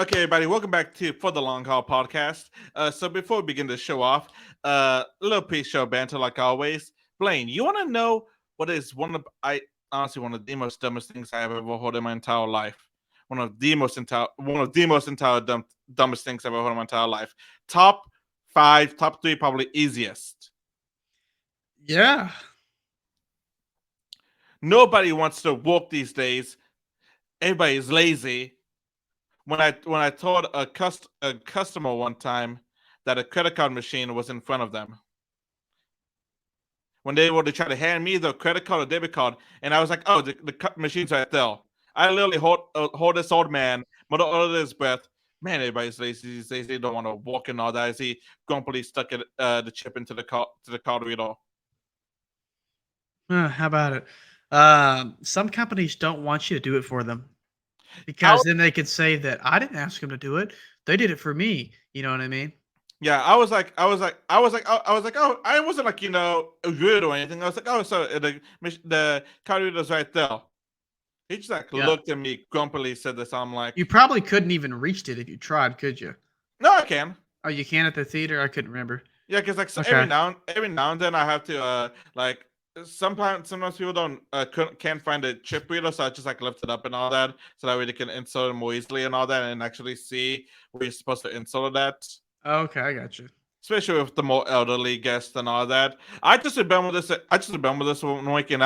Okay, everybody, welcome back to For the Long Haul podcast. So before we begin to show off, a little pre-show banter like always. Blaine, you want to know what is one of the most dumbest things I have ever heard in my entire life? One of the most dumbest things I've ever heard in my entire life. Top five, top three, probably easiest. Yeah. Nobody wants to walk these days. Everybody is lazy. When I told a customer one time that a credit card machine was in front of them, when they were to try to hand me the credit card or debit card, and I was like, "Oh, the machine's right there." I literally hold this old man, under his breath. Man, everybody's lazy these days. They don't want to walk in all that. As he grumpily stuck the chip into the card reader. How about it? Some companies don't want you to do it for them How? because then they could say that I didn't ask them to do it. They did it for me. You know what I mean? Yeah, oh, I wasn't like rude or anything. I was like, oh, so the card reader's right there. He just like Yeah. looked at me grumpily, said this. I'm You like, probably couldn't even reached it if you tried, could you? no, I can. Oh, you can at the theater? I couldn't remember. Yeah, because like so Okay. every now and then I have to like sometimes people don't can't find a chip reader, so I just like lift it up and all that, so that way they can insert it more easily and all that, and actually see where you're supposed to insert that. Okay, I got you. Especially with the more elderly guests and all that. I just remember this. I just remember this one week and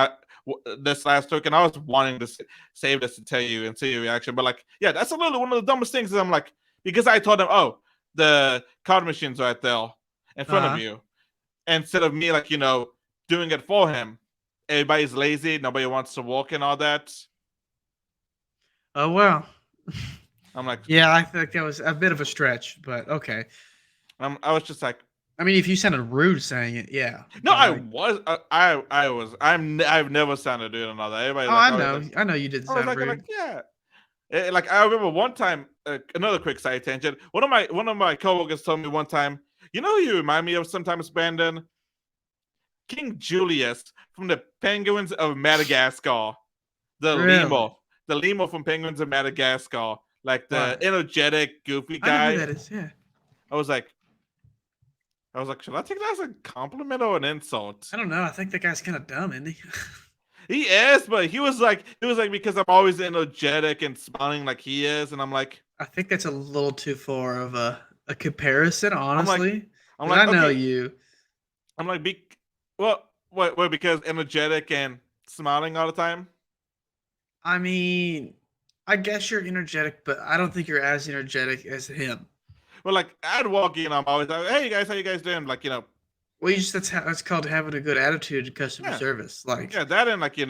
this last week, and I was wanting to save this to tell you and see your reaction. But like, yeah, that's a little one of the dumbest things. Is I'm like, because I told them, oh, the card machine's right there in front of Uh huh. you, instead of me like doing it for him. Everybody's lazy. Nobody wants to walk and all that. Oh well. I'm like, Yeah, I think that was a bit of a stretch, but okay. I was just like, I mean, if you sounded rude saying it, yeah. no, But I like, was, I was, I've never sounded doing another. Everybody's oh, like, I always know, like, I know you didn't I was sound like, rude. yeah. Like I remember one time, another quick side tangent. One of my coworkers told me one time, you know who you remind me of sometimes, Brandon? King Julius from the Penguins of Madagascar. The Really? lemur, the lemur from Penguins of Madagascar, like the What? energetic, goofy I know who guy. that is. Yeah. I was like, should I take that as a compliment or an insult? I don't know. I think that guy's kind of dumb, isn't he? He is, but he was like because I'm always energetic and smiling like he is, and I'm like, I think that's a little too far of a comparison, I'm like, honestly. I'm Because like, I know okay, you. I'm like, well, what, because energetic and smiling all the time. I mean, I guess you're energetic, but I don't think you're as energetic as him. Well, like I'd walk in, I'm always like, hey guys, how you guys doing? Like Well, you just that's called having a good attitude in customer yeah, service. Like yeah, that and like me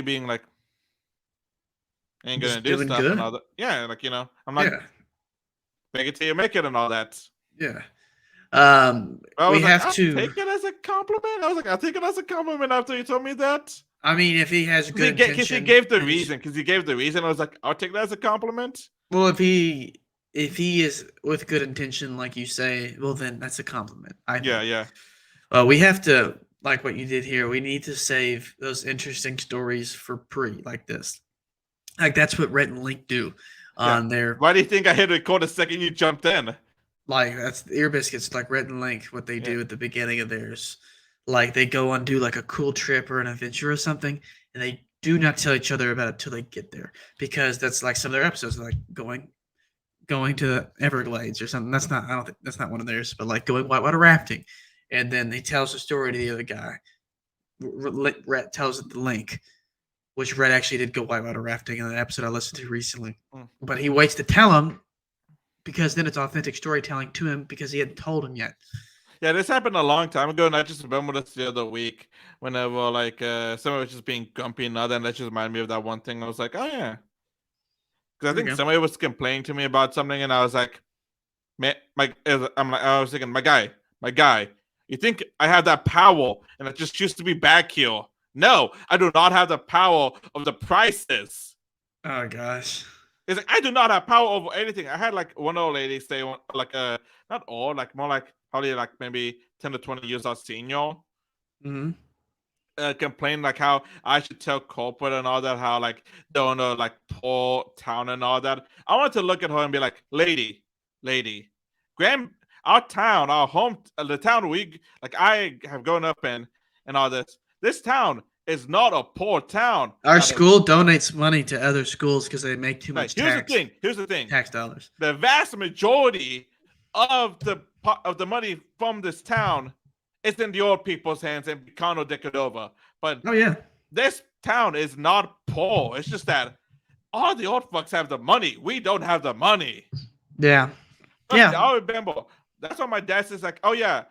being like ain't gonna just do doing stuff and good. all that. Yeah, like I'm like Yeah, make it till you make it and all that. yeah. But I We was like, have I'll to. take it as a compliment. I was like, I'll take it as a compliment after you told me that. I mean, if he has Because good he intention gave the and he's reason. Because he gave the reason. I was like, I'll take that as a compliment. well, if he is with good intention, like you say, well, then that's a compliment. I Yeah, think. yeah, We have to like what you did here. We need to save those interesting stories for pre like this. Like that's what Rhett and Link do yeah. on their Why do you think I hit record the second you jumped in? like that's the Ear Biscuits like Rhett and Link. What they Yeah, do at the beginning of theirs, like they go on do like a cool trip or an adventure or something, and they do not tell each other about it till they get there because that's like some of their episodes like going to the Everglades or something. That's not I don't think that's not one of theirs, but like going whitewater rafting, and then he tells the story to the other guy. Rhett tells it to Link, which Rhett actually did go whitewater rafting in an episode I listened to recently. mm. But he waits to tell him because then it's authentic storytelling to him because he hadn't told him yet. Yeah. This happened a long time ago, and I just remember this the other week whenever like somebody was just being grumpy and all that, and that just reminded me of that one thing. I was like, oh yeah, because I There we think go. somebody was complaining to me about something, and I was like, man, I was thinking, my guy, you think I have that power and I just choose to be back here? No, I do not have the power of the prices. Oh gosh. It's like I do not have power over anything. I had like one old lady say like not old, like more like probably like maybe 10 to 20 years our senior. Hmm. complain like how I should tell corporate and all that, how like don't know like poor town and all that. I want to look at her and be like, lady, grand, our town, our home, the town we like I have grown up in and all this. This town is not a poor town. Our Now, school donates money to other schools because they make too like, much here's tax the thing. Here's the thing. tax dollars. The vast majority of the money from this town is in the old people's hands and Bicano de Cordova. But Oh yeah, this town is not poor. It's just that all the old fucks have the money. We don't have the money. yeah, Trust me, yeah. I remember. That's why my dad says like, oh yeah,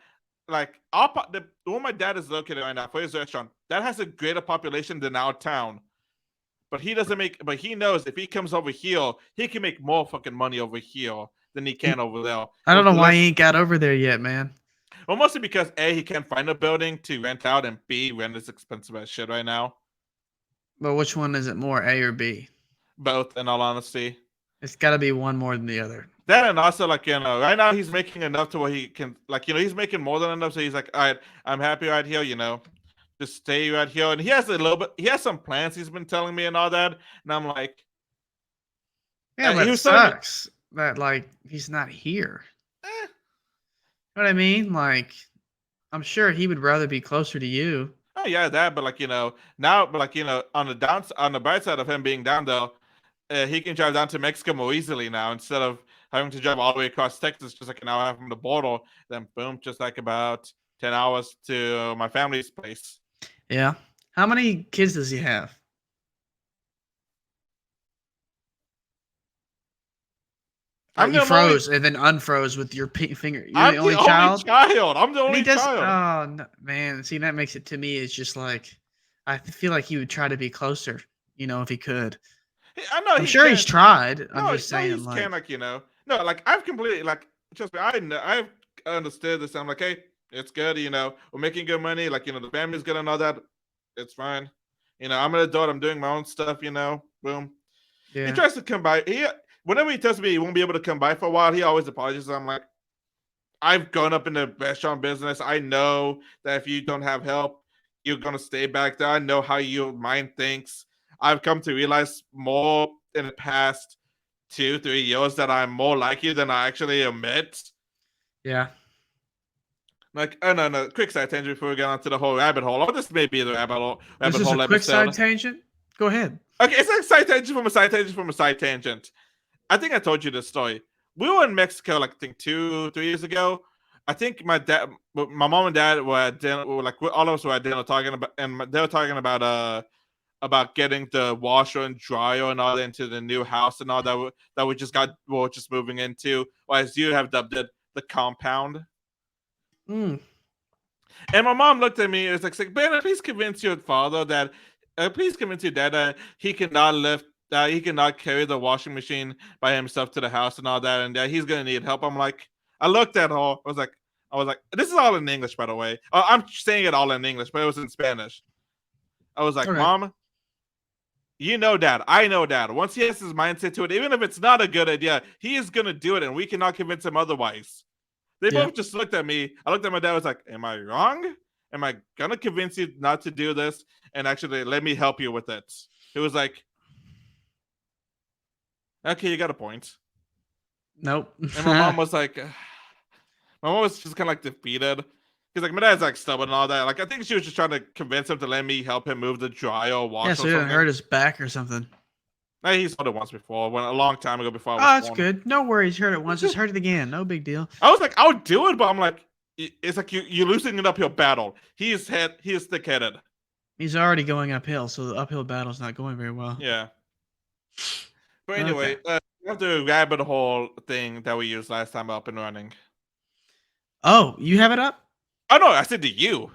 like the where my dad is located right now for his restaurant, that has a greater population than our town. But he doesn't make. But he knows if he comes over here, he can make more fucking money over here than he can over there. I don't know With why less- he ain't got over there yet, man. Well, mostly because A, he can't find a building to rent out, and B, rent is expensive as shit right now. But which one is it more, A or B? Both, in all honesty. It's got to be one more than the other. That and also like right now he's making enough to where he can he's making more than enough, so he's like, all right, I'm happy right here, just stay right here. And he has he has some plans he's been telling me and all that, and I'm like, Yeah, he but it was telling me- sucks that like he's not here. eh, You know what I mean? Like, I'm sure he would rather be closer to you. oh yeah, that, but now, but on the bright side of him being down there, he can drive down to Mexico more easily now instead of having to drive all the way across Texas just like an hour from the border. Then boom, just like about 10 hours to my family's place. Yeah. How many kids does he have? I'm You the only- froze and then unfroze with your finger. You're I'm the only the child. I'm the And only he does. child. Oh no, man, see that makes it to me. It's just like I feel like he would try to be closer. If he could. I know I'm sure he's tried. I'm No, just no, saying, he's like, no, like I've completely trust me, I've understood this. I'm like, hey, it's good, we're making good money, the family's good and all that. It's fine. I'm an adult, I'm doing my own stuff, boom. He yeah, tries to come by. Whenever he tells me he won't be able to come by for a while, he always apologizes. I'm like, I've grown up in the restaurant business. I know that if you don't have help, you're gonna stay back there. I know how your mind thinks. I've come to realize more in the past 2-3 years that I'm more like you than I actually admit. yeah. Like, oh no, quick side tangent before we get onto the whole rabbit hole. Or this may be the rabbit hole. This is a quick side tangent. Go ahead. Okay, it's like side tangent from a side tangent from a side tangent. I think I told you this story. We were in Mexico, I think 2-3 years ago. I think my mom and dad were at dinner. All of us were at dinner talking about, and they were talking about getting the washer and dryer and all that into the new house and all that we were just moving into, or as you have dubbed it, the compound. Mm. And my mom looked at me and was like, "Ben, please convince your father that, please convince your dad that he cannot carry the washing machine by himself to the house and all that, and that he's gonna need help." I'm like, I looked at her. I was like, this is all in English, by the way. I'm saying it all in English, but it was in Spanish. I was like, Okay. Mom, Dad. I know Dad. Once he has his mindset to it, even if it's not a good idea, he is gonna do it, and we cannot convince him otherwise. They Yeah. both just looked at me. I looked at my dad. I was like, "Am I wrong? Am I gonna convince you not to do this? And actually, let me help you with it." He was like, "Okay, you got a point." Nope. And my mom was like, my mom was just kind of like defeated. Because like my dad's like stubborn and all that. Like I think she was just trying to convince him to let me help him move the dryer or wash yeah, or so he didn't something. hurt his back or something. He saw it once before, a long time ago before I was Oh, that's born. good. No worries. Heard it once. Just heard it again. No big deal. I was like, I'll do it, but I'm like, it's like you're loosening up your battle. He is thick-headed. He's already going uphill, so the uphill battle's not going very well. Yeah. But anyway, we have the rabbit hole thing that we used last time up and running. Oh, you have it up? Oh no, I said to you.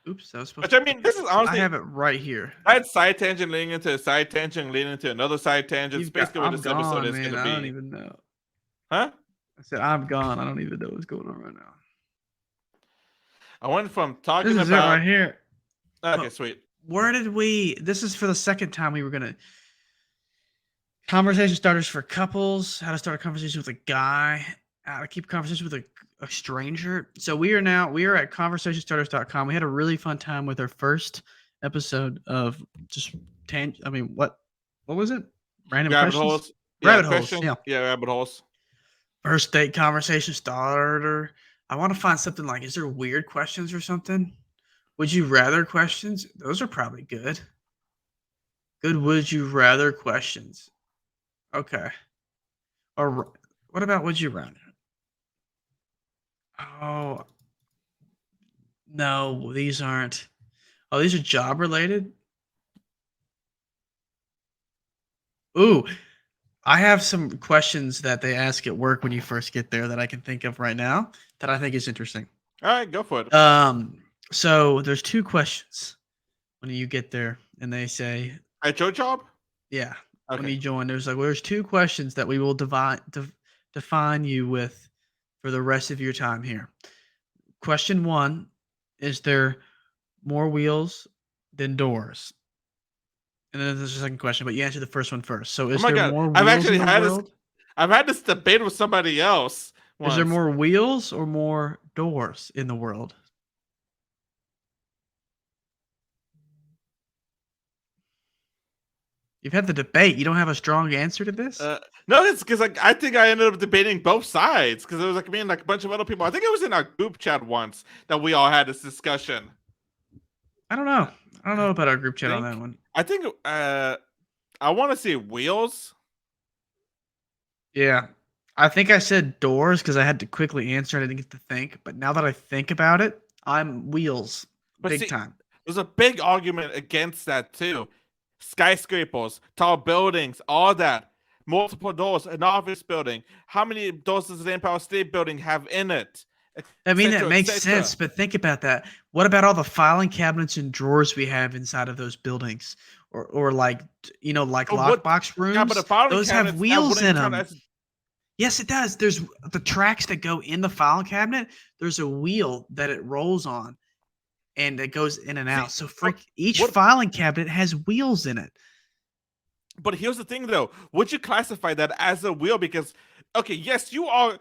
Oops, that was supposed Which I mean, this is I honestly, have it right here. I had side tangent leading into a side tangent leading into another side tangent. It's basically what I'm this episode gone, is man. going to I don't be. even know. Huh? I said I'm gone. I don't even know what's going on right now. I went from talking This is it about. right here. Okay, Oh. sweet. Where did we? This is for the second time we were gonna conversation starters for couples. How to start a conversation with a guy. How to keep a conversation with a stranger. So we are at conversationstarters.com. We had a really fun time with our first episode of just I mean, what was it? Random Rabbit questions. holes. Yeah, Rabbit holes. question. Yeah. Yeah, rabbit holes. First date conversation starter. I want to find something like, is there weird questions or something? Would you rather questions? Those are probably good. Good would you rather questions. Okay. Or what about would you rather? Oh, no, these aren't. Oh, these are job related. Ooh, I have some questions that they ask at work when you first get there that I can think of right now that I think is interesting. All right, go for it. So there's two questions when you get there, and they say, At your job? yeah, when Okay. you join, there's two questions that we will define you with for the rest of your time here. Question one: is there more wheels than doors? And then there's a second question, but you answer the first one first. So, Oh is my there god, more I've wheels in actually the had this. world? I've had this debate with somebody else Is there once. more wheels or more doors in the world? You've had the debate. You don't have a strong answer to this? No, it's because like I think I ended up debating both sides because it was like me and like a bunch of other people. I think it was in our group chat once that we all had this discussion. I don't know. I don't know about our group chat on that one. I think I want to see wheels. Yeah. I think I said doors because I had to quickly answer and I didn't get to think. But now that I think about it, I'm wheels But big see, time. there's a big argument against that too. Skyscrapers, tall buildings, all that. Multiple doors, an office building. How many doors does the Empire State Building have in it? I mean, that Cetera, makes cetera. sense, but think about that. What about all the filing cabinets and drawers we have inside of those buildings? Or like, like But what- lockbox rooms? Yeah, but the filing Those cabinets, have that wheels wouldn't in count them. as- Yes, it does. There's the tracks that go in the filing cabinet. There's a wheel that it rolls on, and it goes in and out. So each what- filing cabinet has wheels in it. But here's the thing, though. Would you classify that as a wheel? Because, okay, yes, you are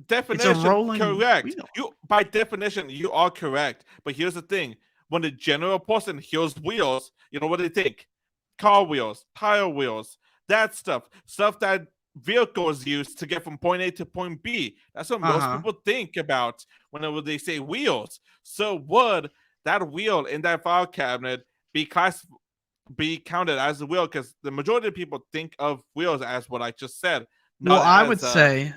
definition rolling correct. wheel. You by definition, you are correct. But here's the thing: when the general person hears wheels, you know what they think? Car wheels, tire wheels, that stuff that vehicles use to get from point A to point B. That's what most Uh-huh. people think about whenever they say wheels. So would that wheel in that file cabinet be counted as a wheel? Because the majority of people think of wheels as what I just said. Well, not I as, would say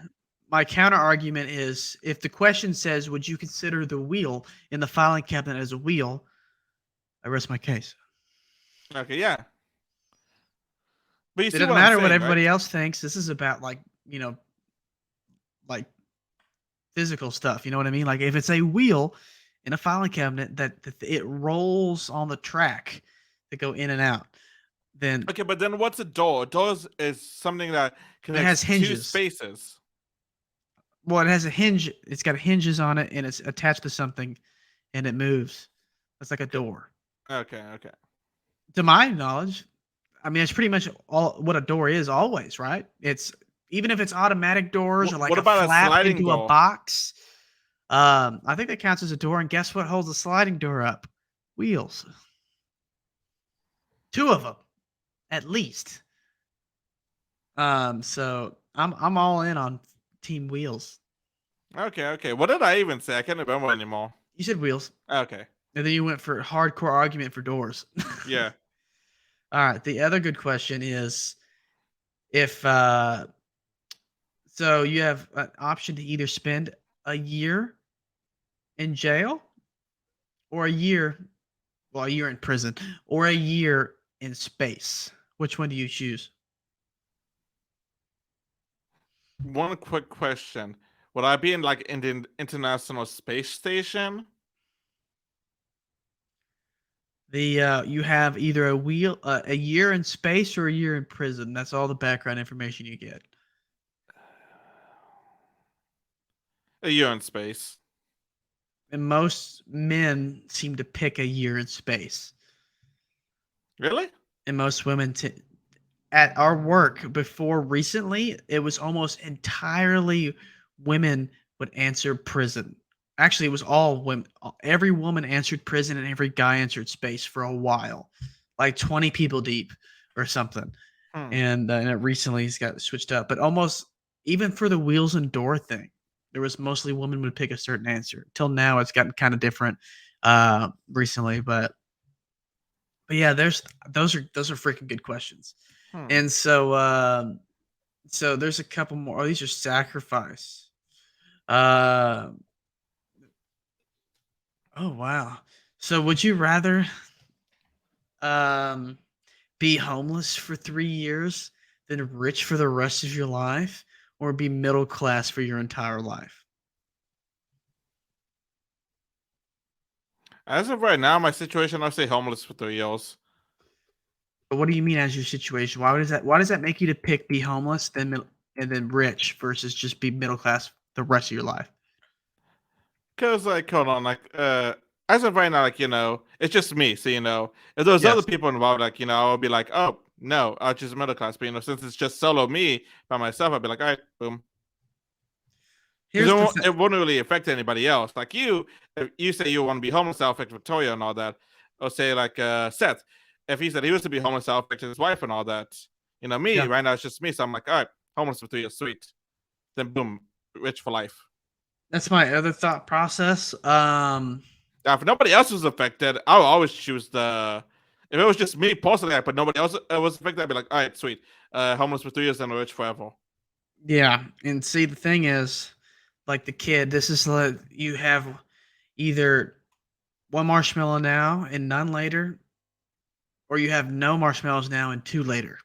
my counter argument is if the question says, would you consider the wheel in the filing cabinet as a wheel? I rest my case. Okay, yeah. But you It see doesn't what matter I'm what saying, everybody right? else thinks. This is about like physical stuff. You know what I mean? Like if it's a wheel in a filing cabinet that it rolls on the track to go in and out, then Okay, but then what's a door? A door is something that connects has two hinges. spaces. Well, it has a hinge. It's got hinges on it, and it's attached to something, and it moves. It's like a door. Okay. To my knowledge, I mean, it's pretty much all what a door is always, right? It's even if it's automatic doors or like What a about a flap sliding into a door? box. I think that counts as a door. And guess what holds the sliding door up? Wheels. Two of them, at least. So I'm all in on Team Wheels. Okay. What did I even say? I can't remember anymore. You said wheels, Okay. and then you went for hardcore argument for doors. Yeah. All right. The other good question is if so you have an option to either spend a year in jail or a year in prison or a year in space. Which one do you choose? One quick question. Would I be in like in the International Space Station? The you have either a year in space or a year in prison. That's all the background information you get. A year in space. And most men seem to pick a year in space. Really? And most women at our work before recently, it was almost entirely women would answer prison. Actually, it was all women. Every woman answered prison and every guy answered space for a while, like 20 people deep or something. Hmm. And it recently has got switched up. But almost even for the wheels and door thing, there was mostly women would pick a certain answer. Till now, it's gotten kind of different recently. But yeah, those are freaking good questions. Hmm. And so there's a couple more. Oh, these are sacrifice. Uh, oh wow. So would you rather um be homeless for 3 years than rich for the rest of your life, or be middle class for your entire life? As of right now, my situation, I'll stay homeless for 3 years. But what do you mean as your situation? Why does that make you to pick be homeless and then rich versus just be middle class the rest of your life? Cause like, hold on, like, as of right now, like, it's just me. So, if there's other Yes. people involved, like, I'll be like, oh no, I'll choose middle class. But since it's just solo me by myself, I'll be like, all right, boom. Because Here's the thing. it won't really affect anybody else. Like you, if you say you want to be homeless, I'll affect Victoria and all that. Or say like Seth, if he said he was to be homeless, I'll affect his wife and all that. Me Yeah. right now it's just me, so I'm like, all right, homeless for 3 years, sweet. Then boom, rich for life. That's my other thought process. Now, if nobody else was affected, I would always choose the. If it was just me personally, but nobody else was affected, I'd be like, all right, sweet, homeless for 3 years and rich forever. Yeah, and see the thing is, like the kid, this is like you have either one marshmallow now and none later, or you have no marshmallows now and two later.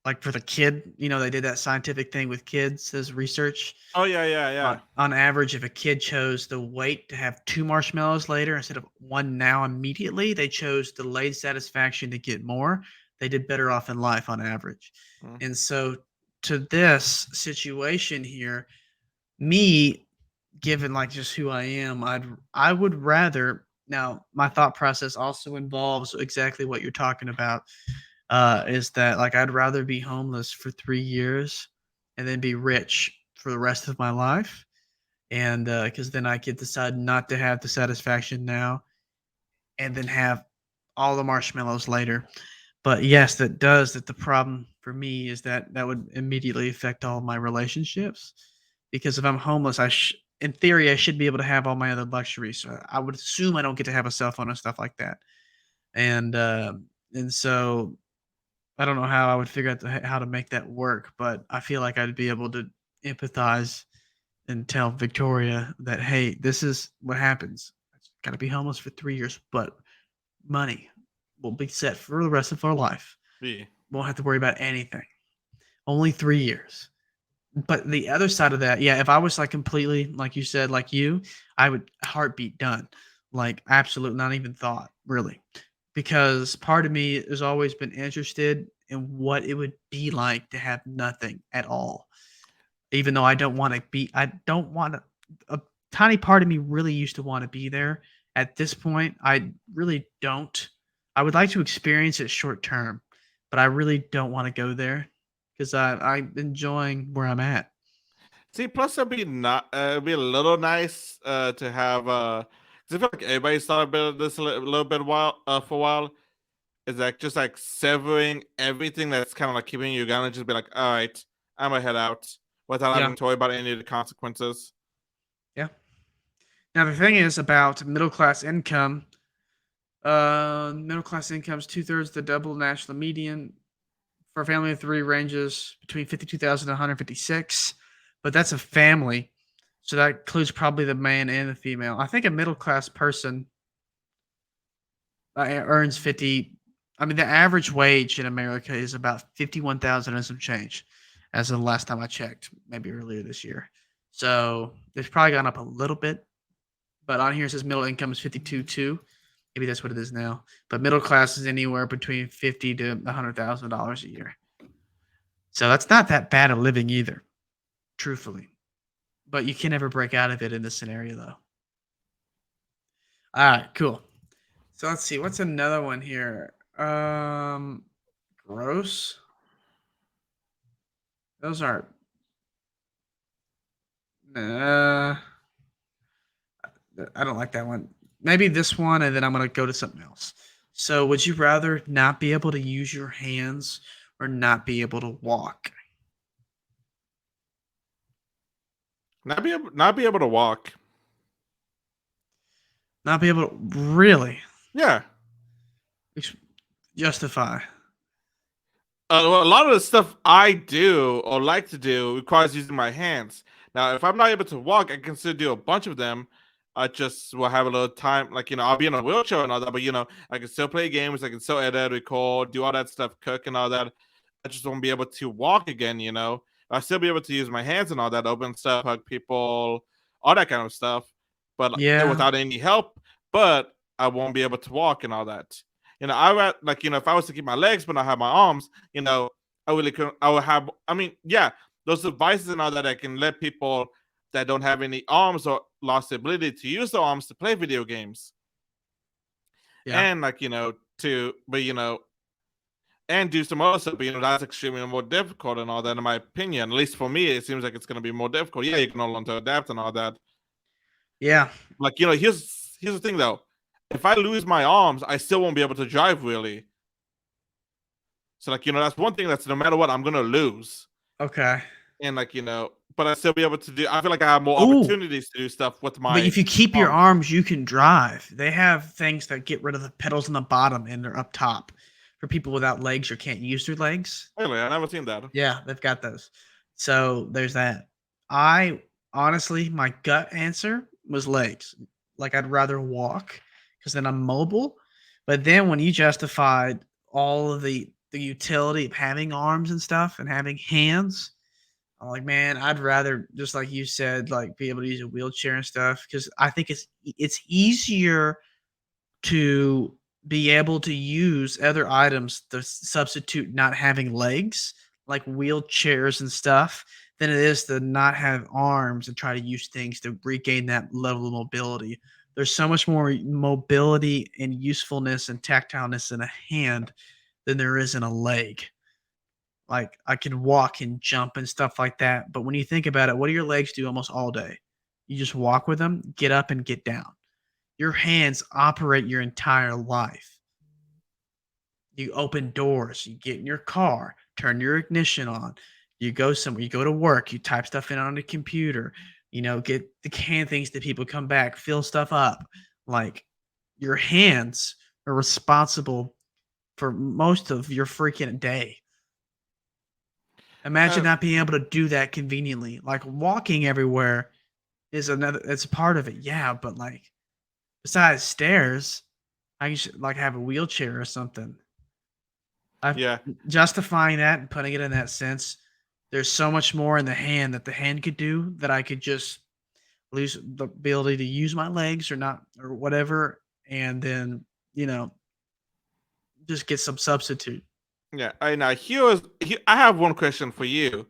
Like for the kid, they did that scientific thing with kids as research. Oh yeah, yeah, yeah. On average, if a kid chose the wait to have two marshmallows later instead of one now immediately, they chose delayed satisfaction to get more. They did better off in life on average. Hmm. And so, to this situation here, me, given like just who I am, I would rather. Now, my thought process also involves exactly what you're talking about. Is that like I'd rather be homeless for 3 years and then be rich for the rest of my life, and because then I could decide not to have the satisfaction now, and then have all the marshmallows later. But yes, that does that. The problem for me is that that would immediately affect all of my relationships, because if I'm homeless, in theory, I should be able to have all my other luxuries. So I would assume I don't get to have a cell phone and stuff like that, and uh, and so I don't know how I would figure out how to make that work. But I feel like I'd be able to empathize and tell Victoria that, hey, this is what happens. Got to be homeless for 3 years, but money will be set for the rest of our life. Yeah. Won't have to worry about anything. Only 3 years. But the other side of that, yeah, if I was like completely, like you said, like you, I would heartbeat done. Like absolute, not even thought, really. Because part of me has always been interested in what it would be like to have nothing at all. Even though I don't want to, a tiny part of me really used to want to be there. At this point, I really don't. I would like to experience it short term, but I really don't want to go there because I'm enjoying where I'm at. See, plus it'd be not it'd be a little nice to have 'cause I feel like everybody's thought about this a little bit while for a while. Is like just like severing everything that's kind of like keeping you down and just be like, all right, I'm gonna head out without Yeah, having to worry about any of the consequences. yeah. Now the thing is about middle class income. Middle class income is 2/3 the double national median. For a family of three, ranges between 52,000 to 156, but that's a family, so that includes probably the man and the female. I think a middle class person earns 50. I mean, the average wage in America is about 51,000 and some change, as of the last time I checked, maybe earlier this year. So it's probably gone up a little bit, but on here it says middle income is 52 too. Maybe that's what it is now. But middle class is anywhere between 50 to $100,000 a year. So that's not that bad of living either, truthfully. But you can never break out of it in this scenario, though. All right, cool. So let's see. What's another one here? Gross. Those are. Uh, I don't like that one. Maybe this one, and then I'm gonna go to something else. So, would you rather not be able to use your hands or not be able to walk? Not be able to walk. Not be able to really Yeah. ex- justify. Well, a lot of the stuff I do or like to do requires using my hands. Now, if I'm not able to walk, I can still do a bunch of them. I just will have a little time, like I'll be in a wheelchair and all that, but I can still play games, I can still edit, record, do all that stuff, cook and all that. I just won't be able to walk again. I'll still be able to use my hands and all that, open stuff, hug people, all that kind of stuff, but Yeah. without any help. But I won't be able to walk and all that. If I was to keep my legs but not have my arms, I really could. I would have. I mean, yeah, those devices and all that I can let people that don't have any arms or lost the ability to use their arms to play video games, Yeah. and and do some other stuff. But that's extremely more difficult and all that. In my opinion, at least for me, it seems like it's going to be more difficult. Yeah, you can all learn to adapt and all that. Yeah. Here's the thing though. If I lose my arms, I still won't be able to drive really. So that's one thing that's no matter what, I'm gonna lose. Okay. And but I still be able to do. I feel like I have more Ooh. opportunities to do stuff with But my if you keep your arms. arms, you can drive. They have things that get rid of the pedals on the bottom and they're up top for people without legs or can't use their legs. Really, I never seen that. Yeah, they've got those. So there's that. I honestly, my gut answer was legs. Like I'd rather walk because then I'm mobile. But then when you justified all of the utility of having arms and stuff and having hands, I'm like, man, I'd rather just like you said, like be able to use a wheelchair and stuff because I think it's easier to be able to use other items to substitute not having legs, like wheelchairs and stuff, than it is to not have arms and try to use things to regain that level of mobility. There's so much more mobility and usefulness and tactileness in a hand than there is in a leg. Like I can walk and jump and stuff like that. But when you think about it, what do your legs do almost all day? You just walk with them, get up and get down. Your hands operate your entire life. You open doors, you get in your car, turn your ignition on, you go somewhere, you go to work, you type stuff in on the computer, get the can things that people come back, fill stuff up. Like your hands are responsible for most of your freaking day. Imagine Uh, not being able to do that conveniently. Like walking everywhere is it's a part of it. Yeah, but like besides stairs, I should like have a wheelchair or something. I yeah, justifying that and putting it in that sense. There's so much more in the hand that the hand could do that I could just lose the ability to use my legs or not or whatever, and then you know just get some substitute. yeah. I know. I have one question for you.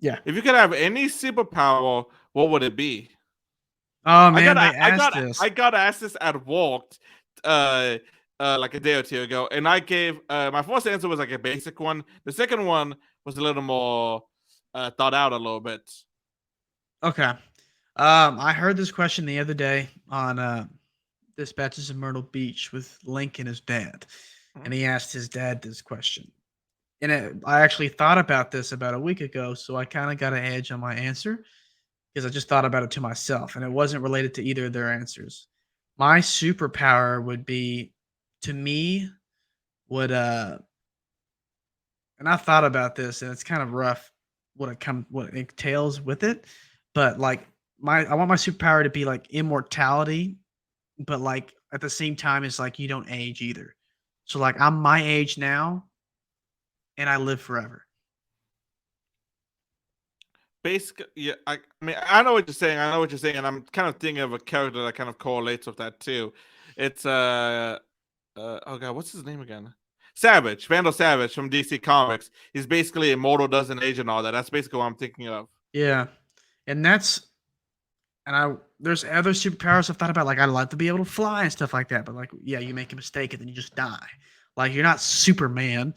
Yeah. If you could have any superpower, what would it be? Oh I man, got they I asked got this. I got asked this at Walked, uh, like a day or two ago, and I gave my first answer was like a basic one. The second one was a little more thought out a little bit. Okay. I heard this question the other day on Dispatches of Myrtle Beach with Link and his dad, Mhm. and he asked his dad this question. And I actually thought about this about a week ago, so I kind of got an edge on my answer because I just thought about it to myself, and it wasn't related to either of their answers. My superpower would be, to me, would and I thought about this, and it's kind of rough what it entails with it, but like I want my superpower to be like immortality, but like at the same time, it's like you don't age either. So like I'm my age now, and I live forever. Basically, yeah. I mean, I know what you're saying. I know what you're saying, and I'm kind of thinking of a character that kind of correlates with that too. It's oh god, what's his name again? Savage, Vandal Savage from DC Comics. He's basically immortal, doesn't age, and all that. That's basically what I'm thinking of. Yeah, and that's and I there's other superpowers I've thought about. Like I'd like to be able to fly and stuff like that, but like yeah, you make a mistake and then you just die. Like you're not Superman.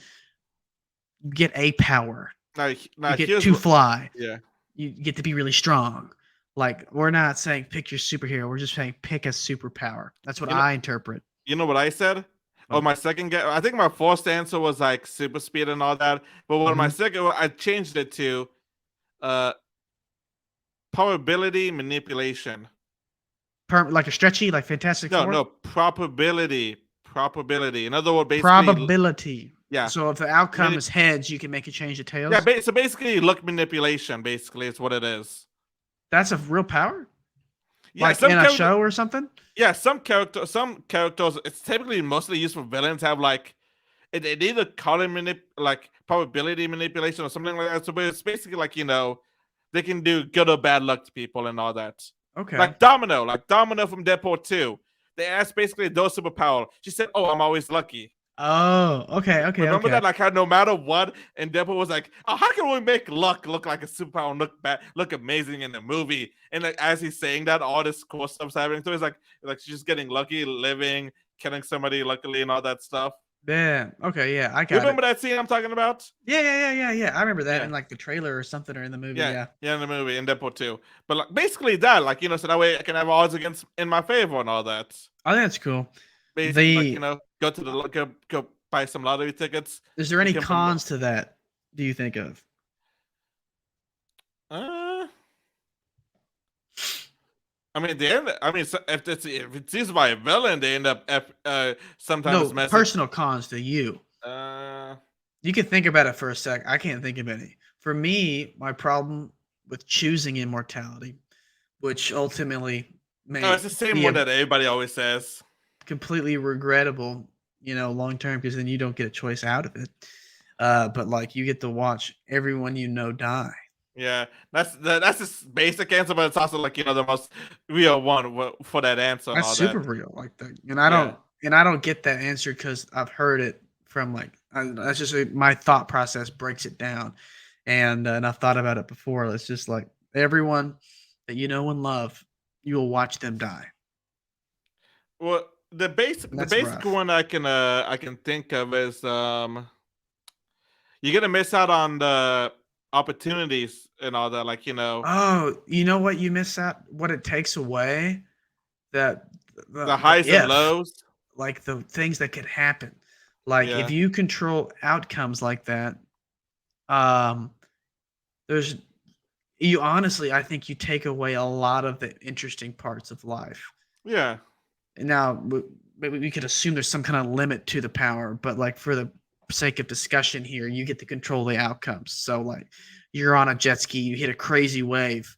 You get a power. Now, You now get here's to what. fly. Yeah, You get to be really strong. Like we're not saying pick your superhero. We're just saying pick a superpower. That's what You know, I interpret. you know what I said? Oh, But my second guess. I think my first answer was like super speed and all that. But what my mhm. second, I changed it to uh probability manipulation. Like a stretchy, like Fantastic No, Four. no, probability. Probability. In other words, basically, Probability. yeah. So if the outcome Mani- is heads, you can make it change to yeah, tails. so basically luck manipulation, basically, is what it is. That's a real power, Yeah, like some in a character show or something. yeah, some characters it's typically mostly used for villains have like it either color like probability manipulation or something like that. So but it's basically like, they can do good or bad luck to people and all that. Okay. Like Domino from Deadpool 2. They asked basically those superpower. She said, "Oh, I'm always lucky." Oh, okay, okay, Remember okay. that? Like how no matter what, and Deadpool was like, "Oh, how can we make luck look like a superpower and look bad, look amazing in the movie?" And like as he's saying that, all this cool stuff's happening. So he's like she's just getting lucky, living, killing somebody luckily, and all that stuff. Yeah. Okay. Yeah, I You got it. remember that scene I'm talking about? Yeah. I remember that Yeah. in like the trailer or something or in the movie. Yeah, Yeah. yeah, in the movie, in Deadpool 2. But like basically that, like, so that way I can have odds against in my favor and all that. I think that's cool. Basically, like, The go to the go buy some lottery tickets. Is there any Become the cons to that? Do you think of? uh I mean, the end. I mean, so if it's used by a villain, they end up sometimes No, messing. personal cons to you. Uh, You can think about it for a sec. I can't think of any. For me, my problem with choosing immortality, which ultimately no, may it's the same be one a that everybody always says. completely regrettable, long term, because then you don't get a choice out of it. But like you get to watch everyone you know die. Yeah, that's just basic answer, but it's also like, the most real one for that answer and That's all super that. real, like that, Yeah. and I don't get that answer because I've heard it from that's just my thought process breaks it down, and I've thought about it before. It's just like everyone that you know and love, you will watch them die. Well, the basic And the that's basic rough. one I can think of is you're gonna miss out on the opportunities and all that. Like, Oh, you know what you miss out? What it takes away that the the highs and if lows. like the things that could happen. Like if Yeah. you control outcomes like that, um, there's you honestly, I think you take away a lot of the interesting parts of life. Yeah. And now maybe we could assume there's some kind of limit to the power, but like for the sake of discussion here, you get to control the outcomes. So like you're on a jet ski, you hit a crazy wave,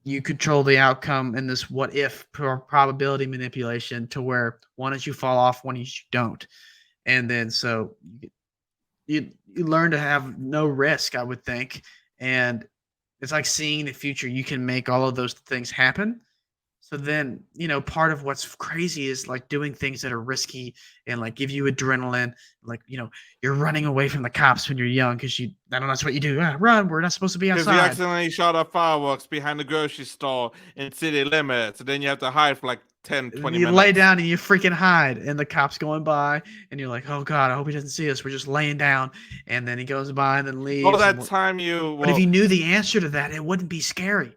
you control the outcome in this what if probability manipulation to where one is you fall off, one is you don't. And then so you learn to have no risk, I would think. And it's like seeing the future. You can make all of those things happen. So then, part of what's crazy is like doing things that are risky and like give you adrenaline. Like, you're running away from the cops when you're young because I don't know, that's what you do. Run. We're not supposed to be Because you outside. accidentally shot off fireworks behind the grocery store in city limits, and then you have to hide for like 10, 20 You lay minutes. down and you freaking hide, and the cop's going by, and you're like, "Oh God, I hope he doesn't see us." We're just laying down, and then he goes by and then All leaves. that time But if you knew the answer to that, it wouldn't be scary.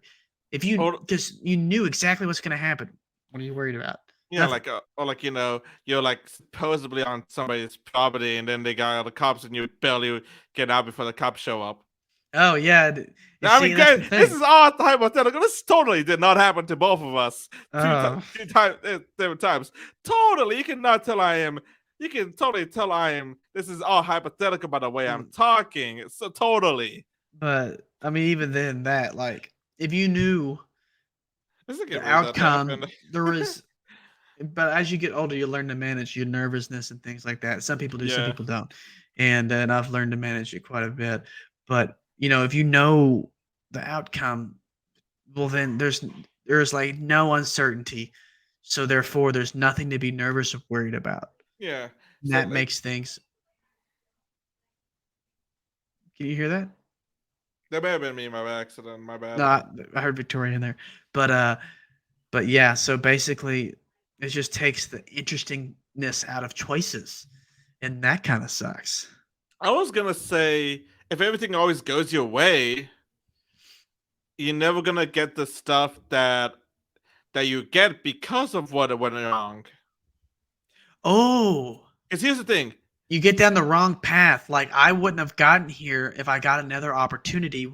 If you all, because you knew exactly what's going to happen. What are you worried about? Nothing. like, or like, you're like supposedly on somebody's property, and then they got all the cops, and you barely get out before the cops show up. Oh yeah, you I see, mean, that's the guys, this thing. is all hypothetical. This totally did not happen to both of us. Oh, Two times, different times. Totally, you cannot tell I am. You can totally tell I am. This is all hypothetical by the way I'm talking. So totally. but I mean, even then, that like, if you knew This is the getting weird that outcome, happened. there was. But as you get older, you learn to manage your nervousness and things like that. Some people do, some Yeah. people don't, and I've learned to manage it quite a bit. But if you know the outcome, well, then there's like no uncertainty, so therefore there's nothing to be nervous or worried about. Yeah. And So that makes things. Can you hear that? that may have been me, my accident. My No, bad. I heard Victoria in there, but yeah. So basically, it just takes the interestingness out of choices, and that kind of sucks. I was gonna say if everything always goes your way, you're never gonna get the stuff that you get because of what went wrong. Oh, Because here's the thing. you get down the wrong path. Like I wouldn't have gotten here if I got another opportunity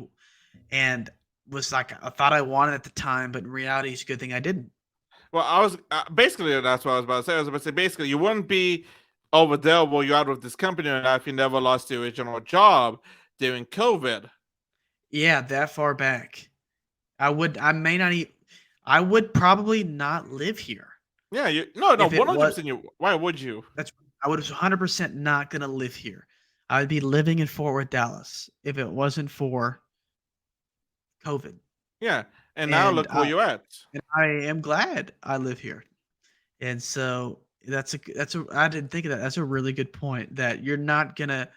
and was like I thought I wanted at the time, but in reality, it's a good thing I didn't. Well, I was basically that's what I was about to say. I was about to say basically you wouldn't be over there where you are with this company if you never lost your original job during COVID. Yeah, that far back. I may not I would probably not live here Yeah, no, if it was 100%. You why would you? that's I would 100% not gonna live here. I would be living in Fort Worth, Dallas if it wasn't for COVID. Yeah, and now And look where you're at. I am glad I live here. And so that's a I didn't think of that. That's a really good point that you're not gonna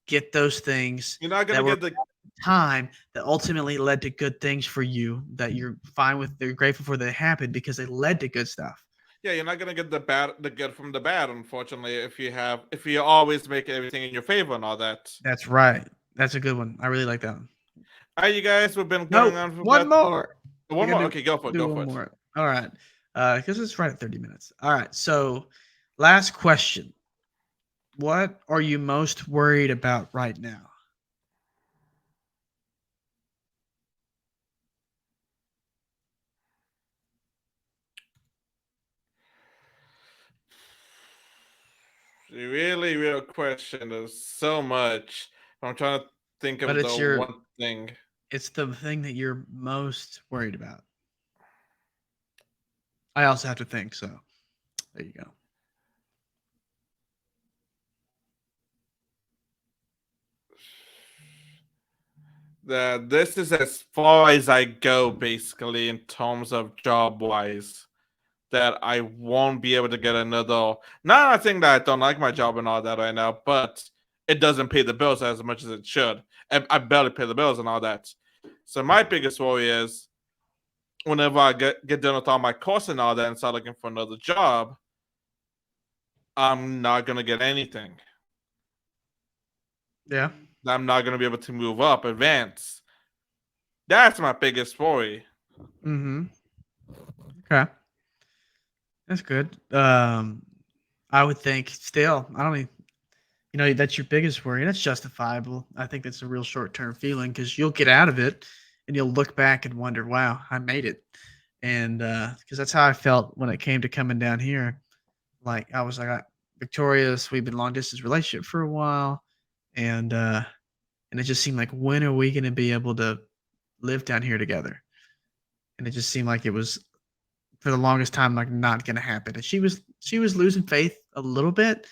get those things You're not that gonna were get the time that ultimately led to good things for you that you're fine with, they're grateful for that happened because they led to good stuff. yeah, you're not gonna get the good from the bad, unfortunately, if you always make everything in your favor and all that. That's right. That's a good one. I really like that one. All right, you guys, we've been No, going on for one about more. We one gotta more. Okay, go for it. do Go one for it. more. All right. Because it's right at 30 minutes. All right. So last question. What are you most worried about right now? The really real question. There's so much. I'm trying to think But of the one thing. it's the thing that you're most worried about. I also have to think, so there you go. That this is as far as I go, basically, in terms of job wise. That I won't be able to get another. Not I think that I don't like my job and all that right now, but it doesn't pay the bills as much as it should. I barely pay the bills and all that. So my biggest worry is whenever I get done with all my course and all that and start looking for another job, I'm not gonna get anything. Yeah. I'm not gonna be able to move up, advance. That's my biggest worry. Mm-hmm. Okay. That's good. I would think still, I don't even, that's your biggest worry. And that's justifiable. I think that's a real short term feeling because you'll get out of it and you'll look back and wonder, wow, I made it. And because that's how I felt when it came to coming down here. Like I was like, Victorious, we've been long distance relationship for a while. And it just seemed like when are we going to be able to live down here together? And it just seemed like it was for the longest time like not going to happen. And she was losing faith a little bit,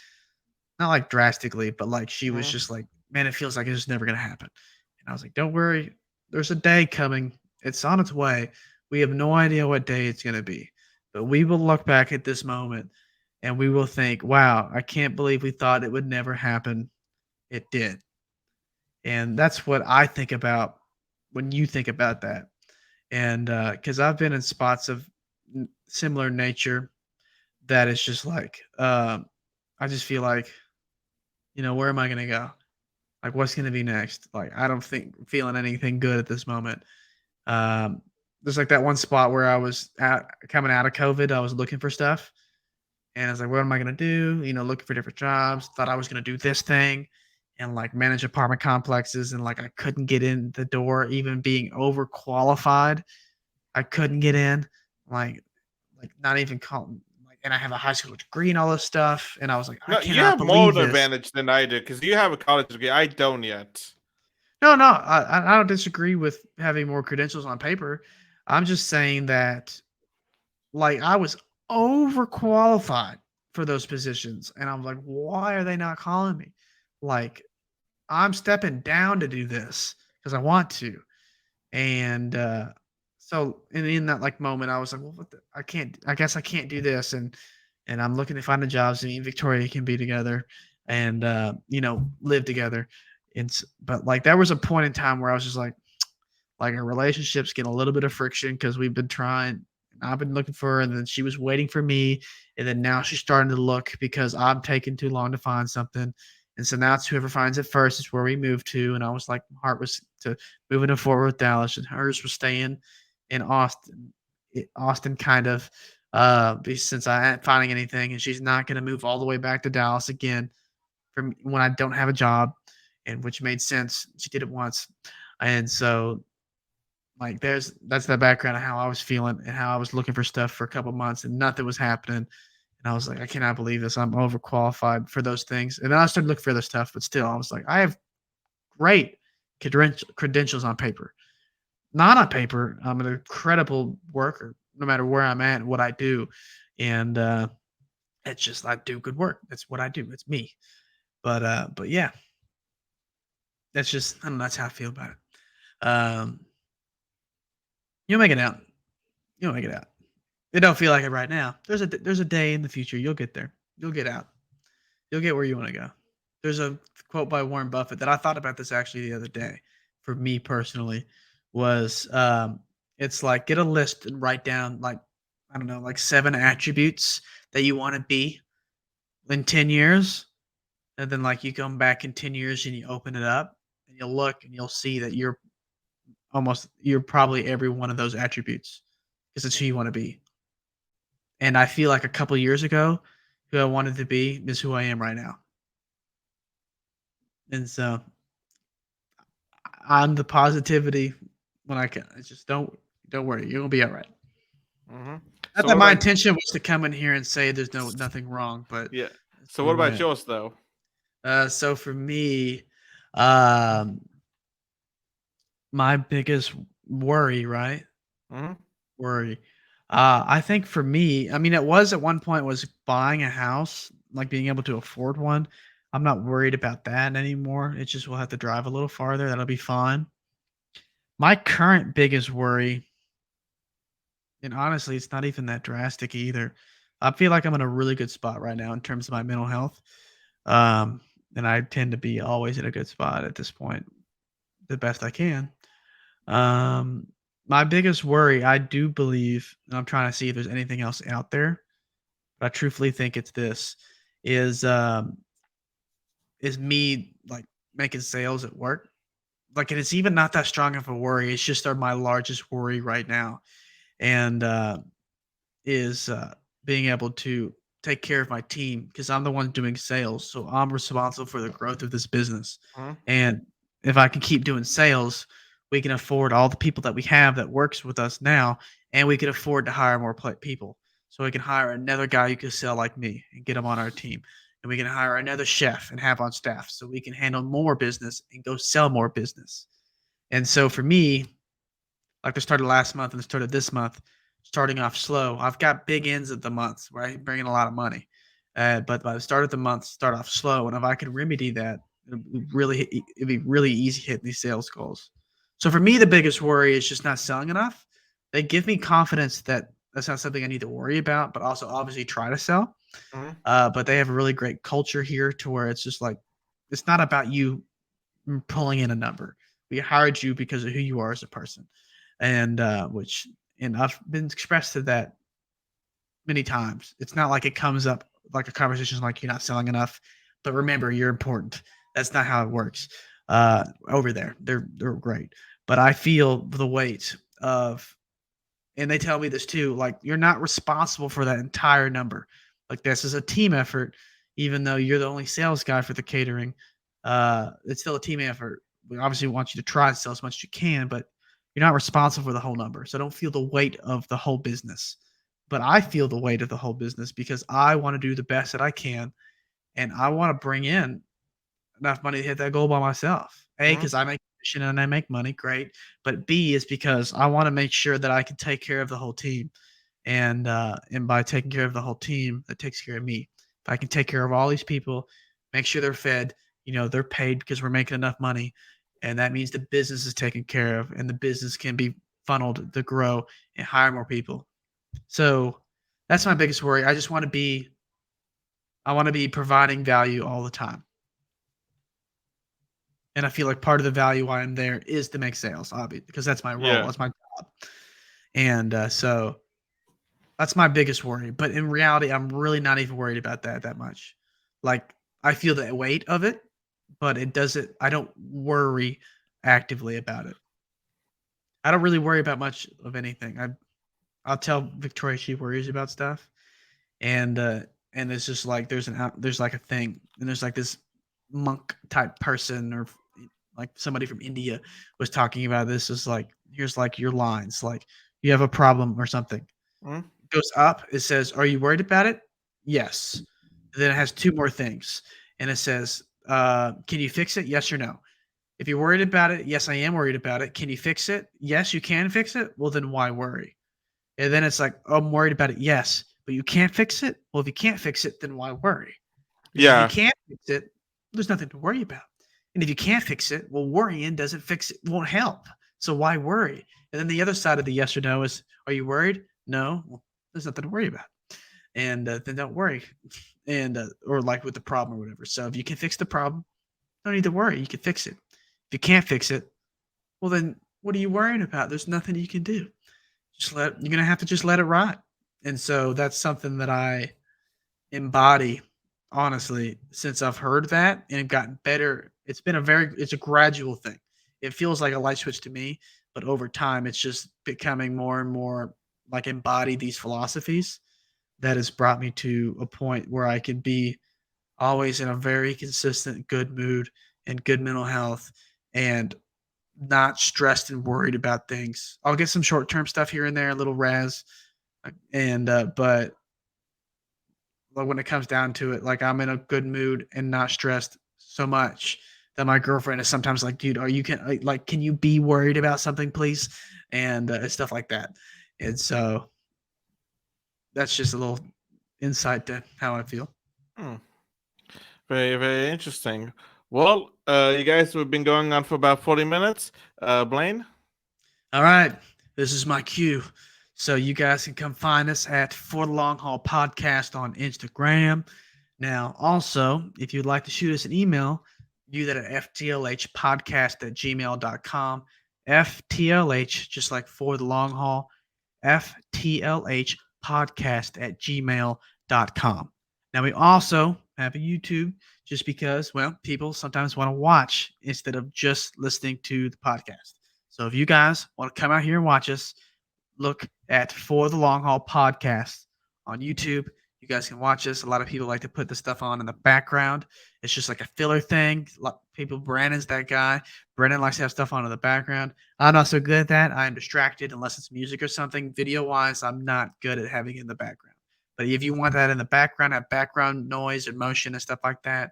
not like drastically, but like she was Mhm. just like, man, it feels like it's just never going to happen. And I was like, don't worry, there's a day coming. It's on its way. We have no idea what day it's going to be, but we will look back at this moment and we will think, wow, I can't believe we thought it would never happen. It did. And that's what I think about when you think about that. And because I've been in spots of similar nature that it's just like, I just feel like, where am I going to go? Like, what's going to be next? Like, I don't think feeling anything good at this moment. Um, there's like that one spot where I was coming out of COVID. I was looking for stuff and I was like, what am I going to do? Looking for different jobs. Thought I was going to do this thing and like manage apartment complexes. And like, I couldn't get in the door, even being overqualified. I couldn't get in. Like, not even call like, and I have a high school degree and all this stuff. And I was like, I No, you cannot have more believe of an this. advantage than I do because you have a college degree. I don't yet. No, no, I don't disagree with having more credentials on paper. I'm just saying that, like, I was overqualified for those positions, and I'm like, why are they not calling me? Like, I'm stepping down to do this because I want to, and so in that like moment, I was like, well, what the, I can't. I guess I can't do this, and I'm looking to find a job so me and Victoria can be together and live together. But like there was a point in time where I was just like our relationship's getting a little bit of friction because we've been trying. I've been looking for her, and then she was waiting for me, and then now she's starting to look because I'm taking too long to find something, And so now it's whoever finds it first is where we move to. And I was like, my heart was to moving to Fort Worth, Dallas, and hers was staying in Austin. Austin kind of, since I ain't finding anything, and she's not going to move all the way back to Dallas again from when I don't have a job, and which made sense. She did it once, and so like that's the background of how I was feeling and how I was looking for stuff for a couple months and nothing was happening. And I was like, I cannot believe this. I'm overqualified for those things. And then I started looking for other stuff, but still, I was like, I have great credentials on paper. Not on paper. I'm an incredible worker, no matter where I'm at, what I do, and it's just I do good work. That's what I do. It's me. But yeah, that's just I don't know. That's how I feel about it. You'll make it out. You'll make it out. It don't feel like it right now. There's a day in the future you'll get there. You'll get out. You'll get where you want to go. There's a quote by Warren Buffett that I thought about this actually the other day. For me personally, was it's like get a list and write down like I don't know like 7 attributes that you want to be in 10 years, and then like you come back in 10 years and you open it up and you'll look and you'll see that you're probably every one of those attributes because it's who you want to be. And I feel like a couple years ago, who I wanted to be is who I am right now. And so I'm the positivity when I can. It's just don't worry, you're gonna be all right. Mm-hmm. Not that my intention was to come in here and say there's nothing wrong, but yeah. So what about yours though? So for me, my biggest worry, right? Mm-hmm. Worry. I think for me, I mean, it was at one point was buying a house, like being able to afford one. I'm not worried about that anymore. It's just we'll have to drive a little farther. That'll be fine. My current biggest worry, and honestly, it's not even that drastic either. I feel like I'm in a really good spot right now in terms of my mental health. And I tend to be always in a good spot at this point, the best I can. My biggest worry, I do believe, and I'm trying to see if there's anything else out there, but I truthfully think it's this, is me like making sales at work. Like, and it's even not that strong of a worry. It's just my largest worry right now, and is being able to take care of my team because I'm the one doing sales, so I'm responsible for the growth of this business. And if I can keep doing sales, we can afford all the people that we have that works with us now, and we can afford to hire more people. So we can hire another guy who can sell like me and get him on our team. And we can hire another chef and have on staff so we can handle more business and go sell more business. And so for me, like the start of last month and the start of this month, starting off slow. I've got big ends of the month, right? Bringing a lot of money. But by the start of the month, start off slow. And if I could remedy that, it'd be really easy hitting these sales goals. So for me, the biggest worry is just not selling enough. They give me confidence that that's not something I need to worry about, but also obviously try to sell. But they have a really great culture here to where it's just like, it's not about you pulling in a number. We hired you because of who you are as a person. And and I've been expressed to that many times. It's not like it comes up like a conversation like you're not selling enough, but remember you're important. That's not how it works. Over there, they're great, but I feel the weight of, and they tell me this too. Like you're not responsible for that entire number. Like this is a team effort, even though you're the only sales guy for the catering. It's still a team effort. We obviously want you to try to sell as much as you can, but you're not responsible for the whole number. So don't feel the weight of the whole business. But I feel the weight of the whole business because I want to do the best that I can. And I want to bring in enough money to hit that goal by myself. A, because I make commission and I make money, great. But B is because I want to make sure that I can take care of the whole team. And by taking care of the whole team, that takes care of me. If I can take care of all these people, make sure they're fed, they're paid because we're making enough money. And that means the business is taken care of and the business can be funneled to grow and hire more people. So that's my biggest worry. I want to be providing value all the time. And I feel like part of the value why I'm there is to make sales, obviously, because that's my role. Yeah. That's my job. And so that's my biggest worry. But in reality, I'm really not even worried about that much. Like I feel the weight of it, but it doesn't. I don't worry actively about it. I don't really worry about much of anything. I'll tell Victoria she worries about stuff, and it's just like there's like a thing, and there's like this monk type person or like somebody from India was talking about this. Is like here's like your lines, like you have a problem or something. Hmm? It goes up. It says, "Are you worried about it?" Yes. Then it has two more things, and it says, "Can you fix it? Yes or no." If you're worried about it, yes, I am worried about it. Can you fix it? Yes, you can fix it. Well, then why worry? And then it's like, oh, I'm worried about it. Yes, but you can't fix it. Well, if you can't fix it, then why worry? Because if you Yeah. can't fix it, there's nothing to worry about. And if you can't fix it, well, worrying doesn't fix it, won't help. So why worry? And then the other side of the yes or no is, are you worried? No. Well, there's nothing to worry about. And then don't worry. And or like with the problem or whatever. So if you can fix the problem, no need to worry. You can fix it. If you can't fix it, well then what are you worrying about? There's nothing you can do. You're gonna have to just let it ride. And so that's something that I embody honestly since I've heard that and gotten better. It's a gradual thing. It feels like a light switch to me, but over time it's just becoming more and more like embody these philosophies that has brought me to a point where I can be always in a very consistent good mood and good mental health and not stressed and worried about things. I'll get some short term stuff here and there, a little razz, and but when it comes down to it, like I'm in a good mood and not stressed so much that my girlfriend is sometimes like, "Dude, are you can you be worried about something, please?" And stuff like that. And so that's just a little insight to how I feel. Hmm. Very, very interesting. Well, you guys have been going on for about 40 minutes. Blaine? All right, this is my cue. So you guys can come find us at For the Long Haul Podcast on Instagram. Now, also, if you'd like to shoot us an email, do that at ftlhpodcast@gmail.com. FTLH, just like For the Long Haul, FTLH podcast@gmail.com. Now, we also have a YouTube just because, well, people sometimes want to watch instead of just listening to the podcast. So if you guys want to come out here and watch us, look at For the Long Haul Podcast on YouTube. You guys can watch us. A lot of people like to put the stuff on in the background. It's just like a filler thing. Brandon's that guy. Brandon likes to have stuff on in the background. I'm not so good at that. I am distracted unless it's music or something. Video wise, I'm not good at having it in the background. But if you want that in the background, have background noise and motion and stuff like that,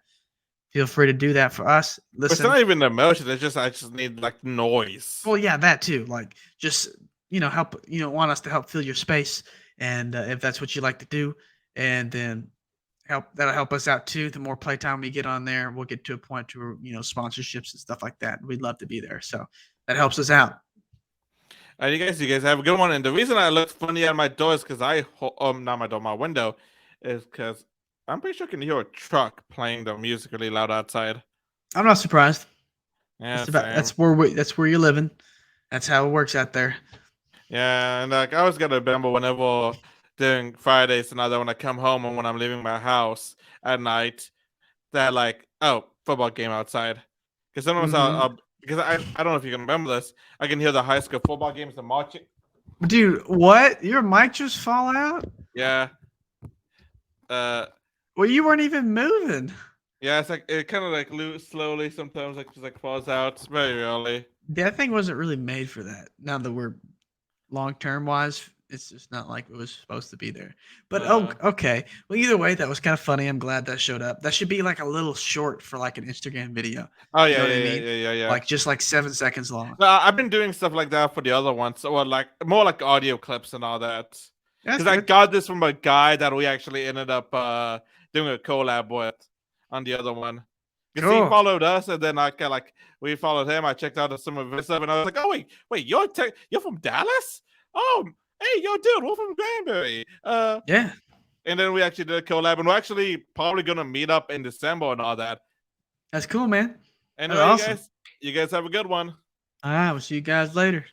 feel free to do that for us. It's Listen. not even emotion. It's just I just need like noise. Well, yeah, that too. Like, just help. Want us to help fill your space, and if that's what you like to do, and then that'll help us out too. The more playtime we get on there, we'll get to a point to sponsorships and stuff like that. We'd love to be there, so that helps us out. You guys have a good one. And the reason I look funny at my door is because not my door, my window, is because I'm pretty sure I can hear a truck playing the music really loud outside. I'm not surprised. Yeah, That's where you're living. That's how it works out there. Yeah, and like I always gotta remember whenever during Fridays and other when I come home and when I'm leaving my house at night, that like football game outside. Because sometimes because I don't know if you can remember this, I can hear the high school football games and marching. Dude, what? Your mic just fall out? Yeah. Well, you weren't even moving. Yeah, it's like it kind of like slowly sometimes like just like falls out. It's very rarely. That thing wasn't really made for that. Now that we're long term wise, it's just not like it was supposed to be there. But okay. Well, either way, that was kind of funny. I'm glad that showed up. That should be like a little short for like an Instagram video. Oh yeah, yeah. Like just like 7 seconds long. No, I've been doing stuff like that for the other ones, or like more like audio clips and all that. Because I got this from a guy that we actually ended up doing a collab with on the other one. Because he followed us, and then we followed him. I checked out some of his stuff, and I was like, "Oh wait, you're from Dallas? Oh, hey, yo, dude, we're from Granbury." Yeah. And then we actually did a collab, and we're actually probably gonna meet up in December and all that. That's cool, man. Anyway, awesome. You guys have a good one. All right, we'll see you guys later.